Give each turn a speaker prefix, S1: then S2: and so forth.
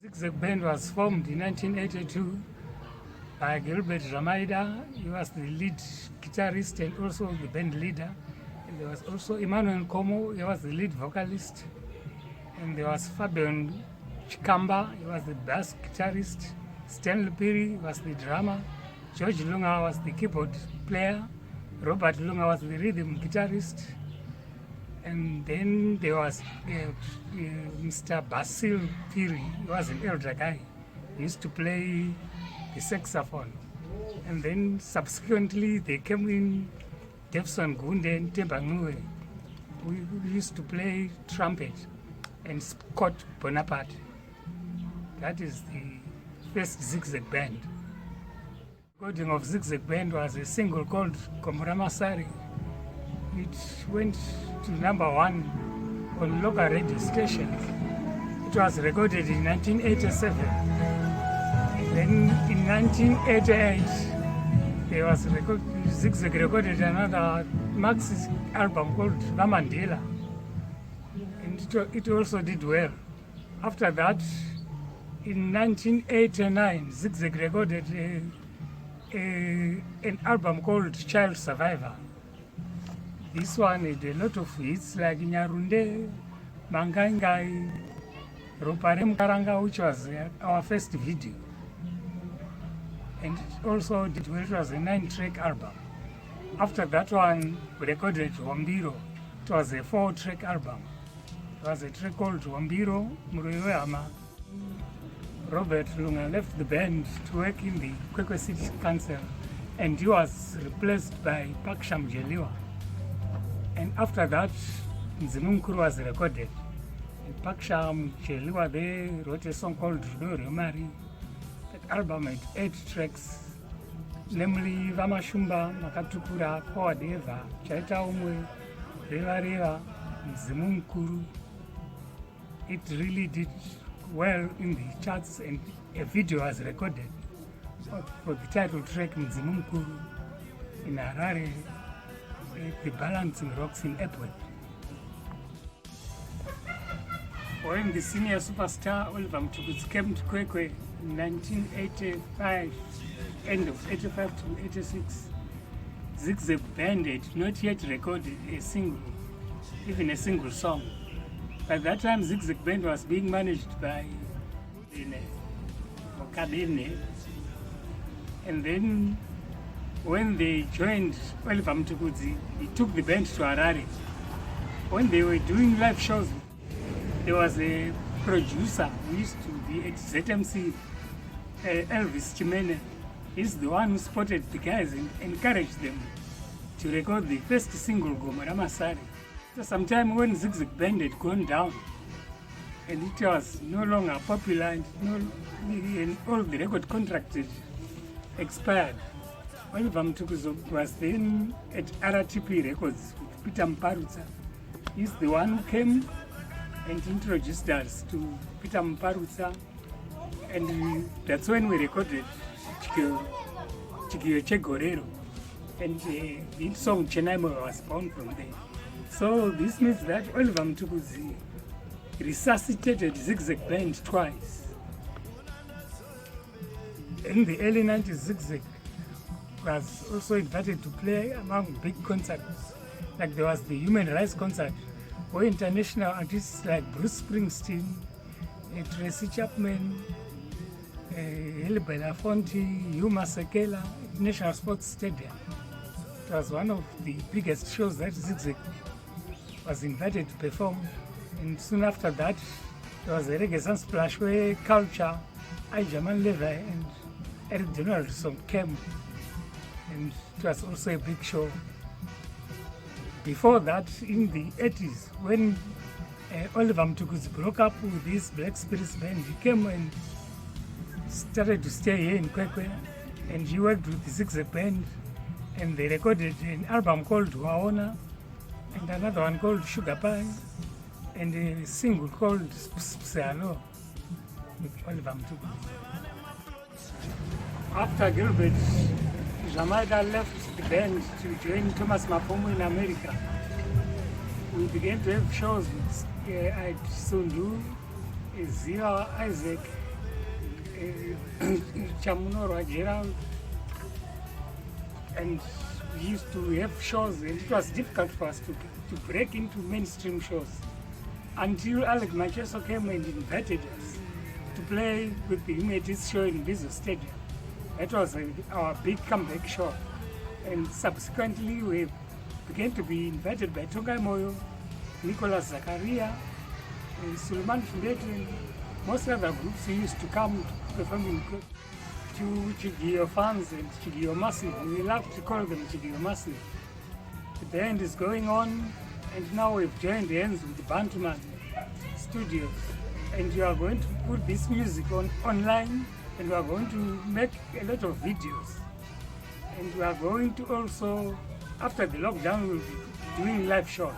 S1: Zig-Zag Band was formed in 1982 by Gilbert Zvamaida. He was the lead guitarist and also the band leader. And there was also Emmanuel Nkomo, he was the lead vocalist. And there was Fabian Chikamba, he was the bass guitarist. Stanley Phiri was the drummer. Lunga was the keyboard player. Robert Lunga was the rhythm guitarist. And then there was Mr. Basil Phiri. He was an elder guy. He used to play the saxophone. And then subsequently they came in Devson Gunde and Tembangwe. We used to play trumpet and Scott Bonaparte. That is the first Zig-Zag Band. The recording of Zig-Zag Band was a single called Gomo Ramasare. It went to #1 on local radio stations. It was recorded in 1987. Then in 1988, there was Zig-Zag recorded another Max's album called VaMandela. And it also did well. After that, in 1989, Zig-Zag recorded an album called Child Survivor. This one had a lot of hits like Nyarunde, Mangangai, Ropa Remukaranga, which was our first video. And it also did well. It was a 9-track album. After that one, we recorded Hombiro. It was a 4-track album. It was a track called Hombiro, Rama. Robert Lunga left the band to work in the Kwekwe-based City Council, and he was replaced by Paksham Jeliwa. And after that, Zimbabwean was recorded. And Paksham Jeliwa there wrote a song called Vari. That album had 8 tracks, namely VaMashumba, Makatukura, Kowadeva, Chaita Umwe, Reva, Zimbabwean. It really did well in the charts, and a video was recorded for the title track Zimbabwean in Harare, the Balancing Rocks in Epworth. When the senior superstar Oliver Mtukudzi came to Kwekwe in 1985, end of 85 to 86, Zig-Zag Band had not yet recorded a single, even a single song. By that time, Zig-Zag Band was being managed by Mokabene. And then when they joined Oliver Mtukudzi, he took the band to Harare. When they were doing live shows, there was a producer who used to be at ZMC, Elvis Chimene. He's the one who spotted the guys and encouraged them to record the first single, Gomo Ramasare. So sometime when Zig-Zag Band had gone down and it was no longer popular and all the record contracts had expired, Oliver Mtukudzi was then at RTP Records with Peter Mparutsa. He's the one who came and introduced us to Peter Mparutsa, and that's when we recorded Chigiyo Chegorero, and the hit song Chenaimo was born from there. So this means that Oliver Mtukudzi resuscitated Zig-Zag Band twice. In the early 90s, Zig-Zag was also invited to play among big concerts. Like there was the Human Rights Concert, where international artists like Bruce Springsteen, Tracy Chapman, Heli Belafonte, Hugh Masekela, at National Sports Stadium. It was one of the biggest shows that Zig-Zag was invited to perform. And soon after that, there was a reggae splash where Culture, Ijaman Levi, and Eric Donaldson came. And it was also a big show. Before that, in the 80s, when Oliver Mtukudzi broke up with his Black Spirits band, he came and started to stay here in Kwekwe, and she worked with the Zig-Zag Band, and they recorded an album called Waona, and another one called Sugar Pie, and a single called Spsano with Oliver Mtuku. After Gilbert Zvamaida left the band to join Thomas Mapfumo in America, we began to have shows with Sundu, Zia, Isaac, Chamunora, Gerald, and we used to have shows, and it was difficult for us to break into mainstream shows until Alec Macheso came and invited us to play with him at his show in Bizo Stadium. That was our big comeback show, and subsequently we began to be invited by Tongai Moyo, Nicholas Zakaria, and Suleiman Fundeti, and most other groups who used to come to perform in to Chigiyo fans and Chigiyo Massive. We love to call them Chigiyo Massive. The band is going on, and now we've joined hands with the Bantuman Studios, and we are going to put this music online, and we are going to make a lot of videos. And we are going to also, after the lockdown, we'll be doing live shows.